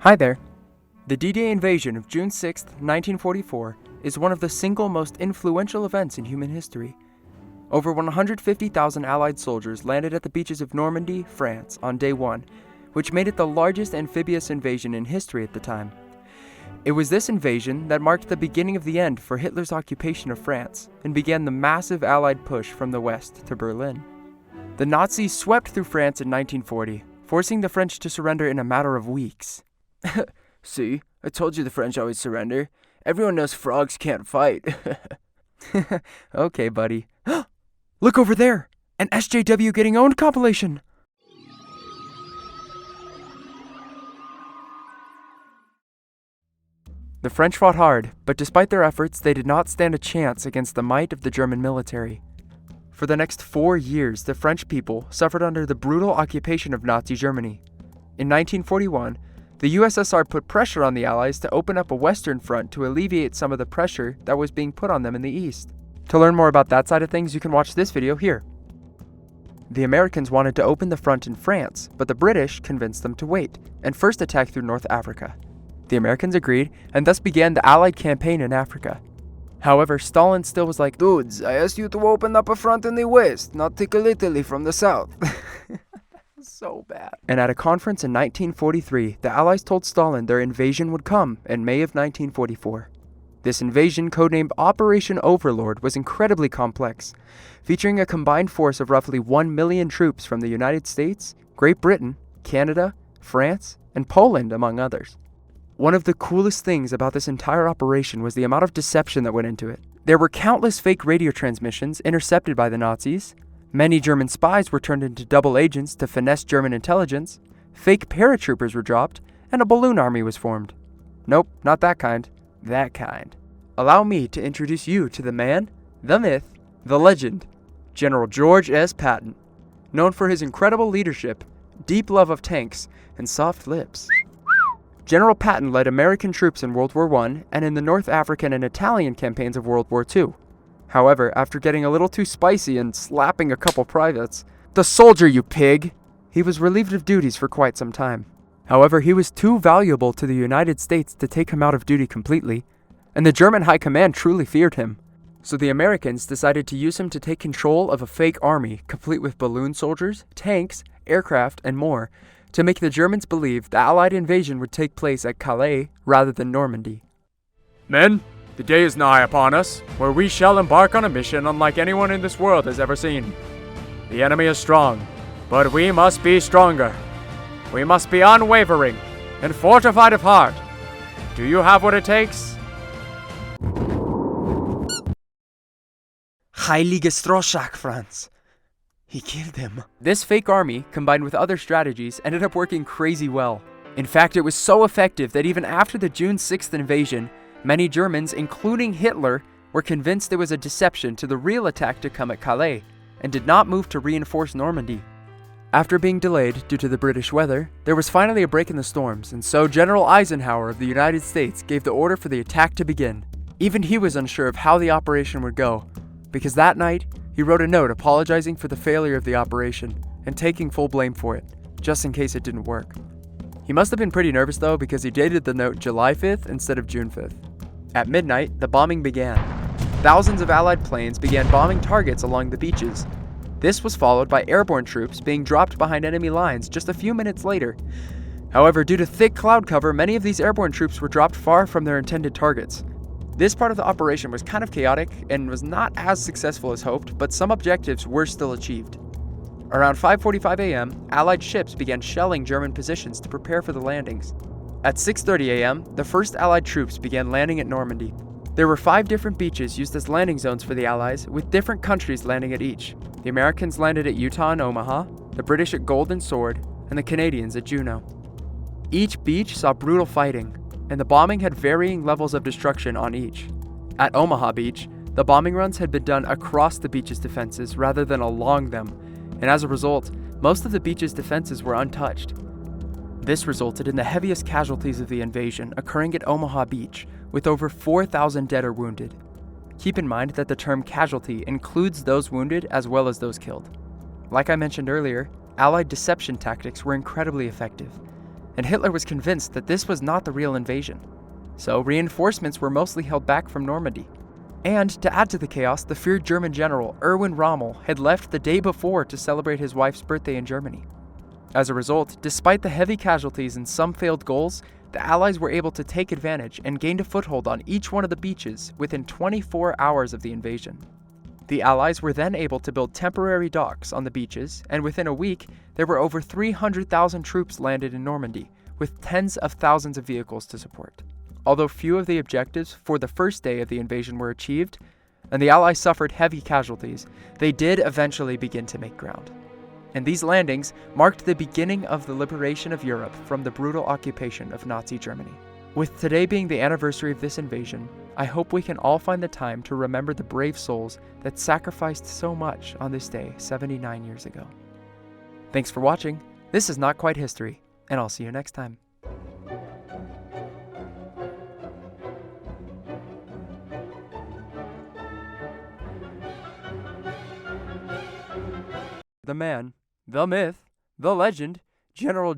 Hi there. The D-Day invasion of June 6, 1944 is one of the single most influential events in human history. Over 150,000 Allied soldiers landed at the beaches of Normandy, France, on day one, which made it the largest amphibious invasion in history at the time. It was this invasion that marked the beginning of the end for Hitler's occupation of France and began the massive Allied push from the west to Berlin. The Nazis swept through France in 1940, forcing the French to surrender in a matter of weeks. See, I told you the French always surrender. Everyone knows frogs can't fight. Okay, buddy. Look over there! An SJW Getting Owned compilation! The French fought hard, but despite their efforts, they did not stand a chance against the might of the German military. For the next 4 years, the French people suffered under the brutal occupation of Nazi Germany. In 1941, the USSR put pressure on the Allies to open up a Western front to alleviate some of the pressure that was being put on them in the East. To learn more about that side of things, you can watch this video here. The Americans wanted to open the front in France, but the British convinced them to wait and first attack through North Africa. The Americans agreed, and thus began the Allied campaign in Africa. However, Stalin still was like, Dudes, I asked you to open up a front in the West, not tickle Italy from the South. So bad. And at a conference in 1943, the Allies told Stalin their invasion would come in May of 1944. This invasion, codenamed Operation Overlord, was incredibly complex, featuring a combined force of roughly 1 million troops from the United States, Great Britain, Canada, France, and Poland, among others. One of the coolest things about this entire operation was the amount of deception that went into it. There were countless fake radio transmissions intercepted by the Nazis. Many German spies were turned into double agents to finesse German intelligence, fake paratroopers were dropped, and a balloon army was formed. Nope, not that kind. That kind. Allow me to introduce you to the man, the myth, the legend, General George S. Patton, known for his incredible leadership, deep love of tanks, and soft lips. General Patton led American troops in World War I and in the North African and Italian campaigns of World War II. However, after getting a little too spicy and slapping a couple privates, "The soldier, you pig!" he was relieved of duties for quite some time. However, he was too valuable to the United States to take him out of duty completely, and the German high command truly feared him. So the Americans decided to use him to take control of a fake army, complete with balloon soldiers, tanks, aircraft, and more, to make the Germans believe the Allied invasion would take place at Calais rather than Normandy. Men, the day is nigh upon us, where we shall embark on a mission unlike anyone in this world has ever seen. The enemy is strong, but we must be stronger. We must be unwavering and fortified of heart. Do you have what it takes? Heilige Strohsack, Franz. He killed him. This fake army, combined with other strategies, ended up working crazy well. In fact, it was so effective that even after the June 6th invasion, many Germans, including Hitler, were convinced it was a deception to the real attack to come at Calais, and did not move to reinforce Normandy. After being delayed due to the British weather, there was finally a break in the storms, and so General Eisenhower of the United States gave the order for the attack to begin. Even he was unsure of how the operation would go, because that night, he wrote a note apologizing for the failure of the operation, and taking full blame for it, just in case it didn't work. He must have been pretty nervous though, because he dated the note July 5th instead of June 5th. At midnight, the bombing began. Thousands of Allied planes began bombing targets along the beaches. This was followed by airborne troops being dropped behind enemy lines just a few minutes later. However, due to thick cloud cover, many of these airborne troops were dropped far from their intended targets. This part of the operation was kind of chaotic and was not as successful as hoped, but some objectives were still achieved. Around 5:45 a.m., Allied ships began shelling German positions to prepare for the landings. At 6:30 a.m., the first Allied troops began landing at Normandy. There were 5 different beaches used as landing zones for the Allies, with different countries landing at each. The Americans landed at Utah and Omaha, the British at Golden Sword, and the Canadians at Juneau. Each beach saw brutal fighting, and the bombing had varying levels of destruction on each. At Omaha Beach, the bombing runs had been done across the beach's defenses rather than along them, and as a result, most of the beach's defenses were untouched. This resulted in the heaviest casualties of the invasion occurring at Omaha Beach, with over 4,000 dead or wounded. Keep in mind that the term casualty includes those wounded as well as those killed. Like I mentioned earlier, Allied deception tactics were incredibly effective. and Hitler was convinced that this was not the real invasion. So reinforcements were mostly held back from Normandy. And to add to the chaos, the feared German general Erwin Rommel had left the day before to celebrate his wife's birthday in Germany. As a result, despite the heavy casualties and some failed goals, the Allies were able to take advantage and gained a foothold on each one of the beaches within 24 hours of the invasion. The Allies were then able to build temporary docks on the beaches, and within a week, there were over 300,000 troops landed in Normandy, with tens of thousands of vehicles to support. Although few of the objectives for the first day of the invasion were achieved, and the Allies suffered heavy casualties, they did eventually begin to make ground. And these landings marked the beginning of the liberation of Europe from the brutal occupation of Nazi Germany. With today being the anniversary of this invasion, I hope we can all find the time to remember the brave souls that sacrificed so much on this day 79 years ago. Thanks for watching. This is Not Quite History, and I'll see you next time. The man, the myth, the legend, General